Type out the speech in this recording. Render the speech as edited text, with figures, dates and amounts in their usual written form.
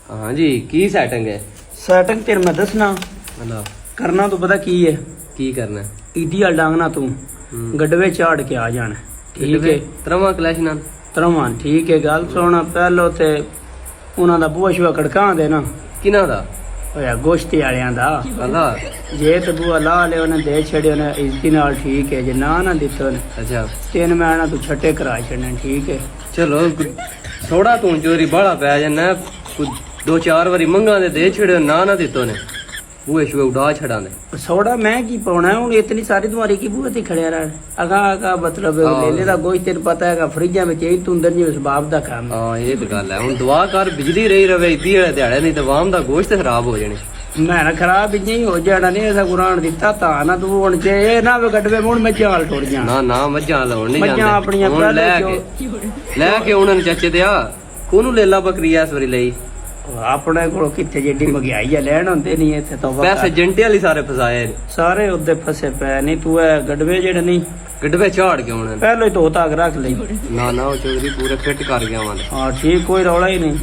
हाँ जी की सेटिंग है? ਸੈਟਿੰਗ ਤੇਰੇ ਮੈਂ ਦੱਸਣਾ मतलब ਕਰਨਾ ਤੂੰ ਪਤਾ ਕੀ ਹੈ की करना है? ਈਦੀ ਵਾਲ ਡਾਂਗਣਾ ਤੂੰ ਗੱਡਵੇ ਝਾੜ ਕੇ ਆ ਜਾਣਾ ਠੀਕ ਹੈ त्रवा क्लैश ना ਤਰਮਾਂ ਠੀਕ ਹੈ ਗੱਲ ਸੁਣ ਪਹਿਲੋ ਤੇ ਉਹਨਾਂ ਦਾ ਬੂਹਾ ਸ਼ੂਆ ਖੜਕਾਂ ਦੇ ਨਾ किना दा ਹੋਇਆ ਗੋਸ਼ਤੀ ਵਾਲਿਆਂ ਦਾ अल्लाह ਜੇ ਤੇ ਬੂਹਾ ਲਾ ਲਿਆ ਉਹਨੇ ਦੇ ਛੜਿਆ ਉਹਨੇ ਇਜ਼ਤੀ ਨਾਲ ਠੀਕ ਹੈ ਜੇ ਨਾ ਨਾ ਦਿੱਤਾ ਉਹਨੇ अच्छा ਤਿੰਨ ਮਹੀਨਾ ਤੂੰ ਛੱਟੇ ਕਰਾ ਛੱਡਣੇ ਠੀਕ ਹੈ चलो थोड़ा तू चोरी बड़ा पै जाना कुछ 2-4 बारी मंगा दे छड़े ना दितो ने बूहे शुए उड़ा छड़ा दे ਸੋੜਾ ਮੈਂ ਕੀ ਪਾਉਣਾ ਹੁਣ ਇਤਨੀ ਸਾਰੀ ਤੁਹਾਰੀ ਕੀ ਬੂਹੇ ਤੇ ਖੜਿਆ ਰਹਿ ਅਗਾ ਅਗਾ ਮਤਲਬ ਲੇਲੇ ਦਾ ਗੋਸ਼ਤ ਤੈਨੂੰ ਪਤਾ ਹੈਗਾ ਫਰਿੱਜਾਂ ਵਿੱਚ ਇਹ ਤੂੰ ਅੰਦਰ ਜਿਵੇਂ ਸਬਾਬ ਦਾ ਕੰਮ ਹੈ। हाँ ये तो गल है हुन दुआ कर बिजली रही रवे इदी वाले दिहाड़े नहीं तो वाम दा गोश्त खराब हो जाने ਮੈਂ ਨਾ ਖਰਾਬ ਹੀ ਹੋ ਜਾਣਾ ਨਹੀਂ ਐਸਾ ਕੁਰਾਨ ਦਿੱਤਾ ਤਾਂ ਨਾ ਤੂੰ ਹੁਣ ਜੇ ਇਹ ਨਾ ਵੇ ਗੱਡਵੇ ਮੁੜ ਮੈਂ ਚਾਲ ਟੁੱਟ ਜਾ ना ना मज्जां लाउण नहीं ਮੱਝਾਂ जांदे ਆਪਣੀਆਂ हुण ਪਹਿਲੇ ਲੈ ਕੇ ਉਹਨਾਂ ਨੂੰ ਚਾਚੇ ਦਿਆ ਕੋਨੂੰ ਲੇਲਾ ਬੱਕਰੀ ਐਸ ਵਾਰੀ ਲਈ ਆਪਣੇ ਕੋਲ ਕਿੱਥੇ ਜਿੱਡੀ ਮਹਿੰਗਾਈ ਆ ਲੈਣ ਹੁੰਦੇ ਨਹੀਂ ਇੱਥੇ ਤਾਂ ਪੈਸੇ ਜੰਟੇ ਵਾਲੀ ਸਾਰੇ ਫਸਾਏ ਸਾਰੇ ਉੱਦੇ ਫਸੇ ਪਏ ਨਹੀਂ ਤੂੰ ਇਹ ਗੱਡਵੇ ਜਿਹੜੇ ਨਹੀਂ ਗੱਡਵੇ ਝਾੜ ਕੇ ਆਉਣੇ ਪਹਿਲਾਂ ਹੀ ਧੋ ਧਾਕ ਰੱਖ ਲਈ ਨਾ ਨਾ ਉਹ ਚੌਧਰੀ ਪੂਰੇ ਫਿੱਟ ਕਰ ਗਿਆ ਵਾਂ ਹਾਂ ਠੀਕ ਕੋਈ ਰੌਲਾ ਹੀ ਨਹੀਂ